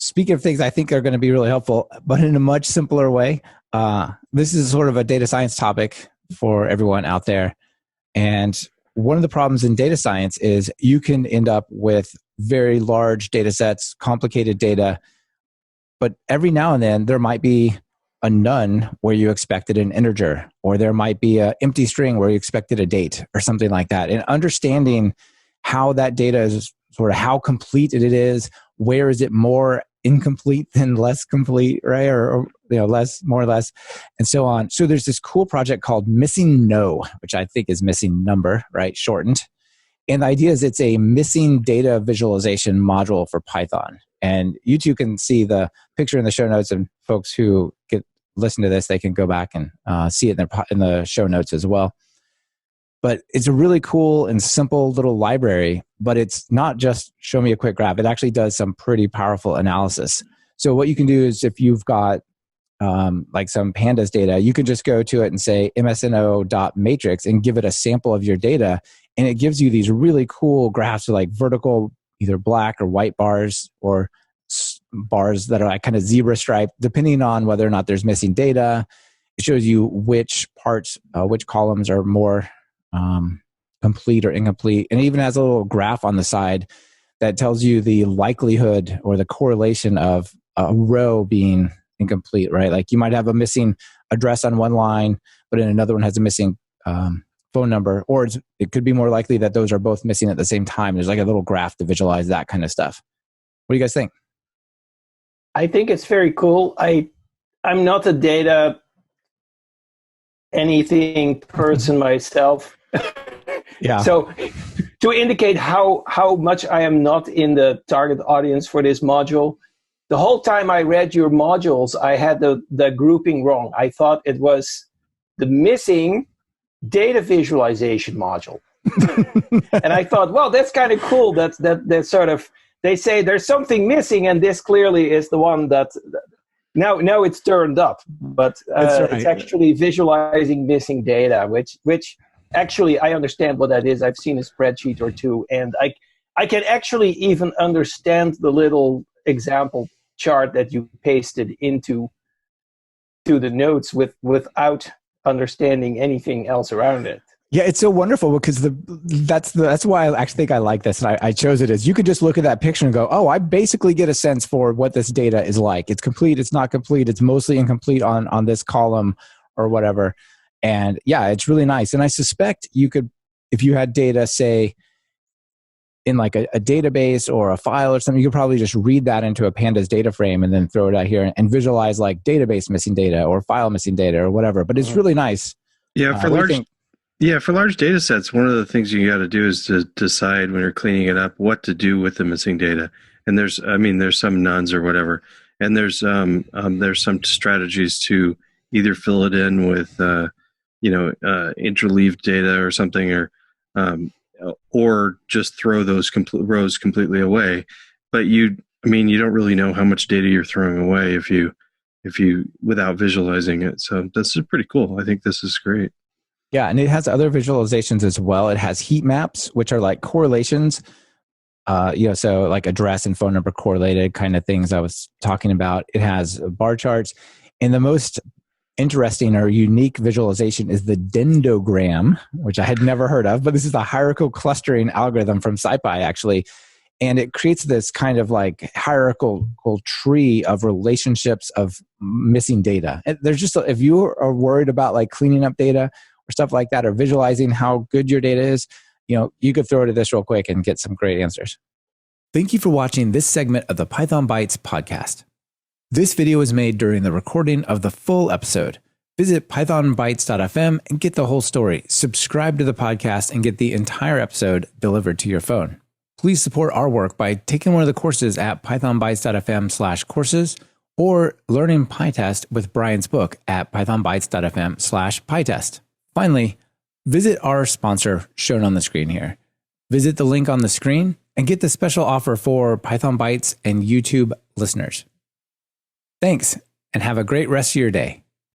speaking of things I think are going to be really helpful, but in a much simpler way, this is sort of a data science topic for everyone out there. And one of the problems in data science is you can end up with very large data sets, complicated data, but every now and then there might be a none where you expected an integer, or there might be an empty string where you expected a date or something like that. And understanding how that data is, sort of how complete it is, where is it more incomplete than less complete, right? Or less, more or less, and so on. So there's this cool project called missingno, which I think is missing number, right? Shortened. And the idea is it's a missing data visualization module for Python. And you two can see the picture in the show notes, and folks who listen to this, they can go back and see it in the show notes as well. But it's a really cool and simple little library, but it's not just show me a quick graph. It actually does some pretty powerful analysis. So what you can do is if you've got like some pandas data, you can just go to it and say missno.matrix and give it a sample of your data. And it gives you these really cool graphs with like vertical, either black or white bars, or bars that are like kind of zebra stripe, depending on whether or not there's missing data. It shows you which parts, which columns are more complete or incomplete. And it even has a little graph on the side that tells you the likelihood or the correlation of a row being incomplete, right? Like you might have a missing address on one line, but in another one has a missing phone number, or it could be more likely that those are both missing at the same time. There's like a little graph to visualize that kind of stuff. What do you guys think? I think it's very cool. I'm not a data anything person myself. Yeah. So to indicate how much I am not in the target audience for this module, the whole time I read your modules, I had the grouping wrong. I thought it was the missing data visualization module. And I thought, well, that's kind of cool. That sort of, they say there's something missing, and this clearly is the one that now it's turned up. But right. It's actually visualizing missing data, which actually I understand what that is. I've seen a spreadsheet or two, and I can actually even understand the little example chart that you pasted into the notes without understanding anything else around it. Yeah, it's so wonderful because that's why I actually think I like this, and I chose it as you could just look at that picture and go, oh, I basically get a sense for what this data is like. It's complete, it's not complete, it's mostly incomplete on this column or whatever. And yeah, it's really nice. And I suspect you could, if you had data, say, in like a database or a file or something, you could probably just read that into a pandas data frame and then throw it out here and visualize like database missing data or file missing data or whatever. But it's really nice. Yeah, for large data sets, one of the things you got to do is to decide when you're cleaning it up what to do with the missing data. And there's some nones or whatever, and there's some strategies to either fill it in with interleaved data or something, or just throw those rows completely away. But you don't really know how much data you're throwing away if you without visualizing it. So this is pretty cool. I think this is great. Yeah, and it has other visualizations as well. It has heat maps, which are like correlations. So like address and phone number correlated kind of things I was talking about. It has bar charts, and the most interesting or unique visualization is the dendrogram, which I had never heard of, but this is a hierarchical clustering algorithm from SciPy actually. And it creates this kind of like hierarchical tree of relationships of missing data. And there's just, if you are worried about like cleaning up data or stuff like that, or visualizing how good your data is, you could throw it at this real quick and get some great answers. Thank you for watching this segment of the Python Bytes podcast. This video was made during the recording of the full episode. Visit pythonbytes.fm and get the whole story. Subscribe to the podcast and get the entire episode delivered to your phone. Please support our work by taking one of the courses at pythonbytes.fm/courses or learning PyTest with Brian's book at pythonbytes.fm/PyTest. Finally, visit our sponsor shown on the screen here. Visit the link on the screen and get the special offer for Python Bytes and YouTube listeners. Thanks, and have a great rest of your day.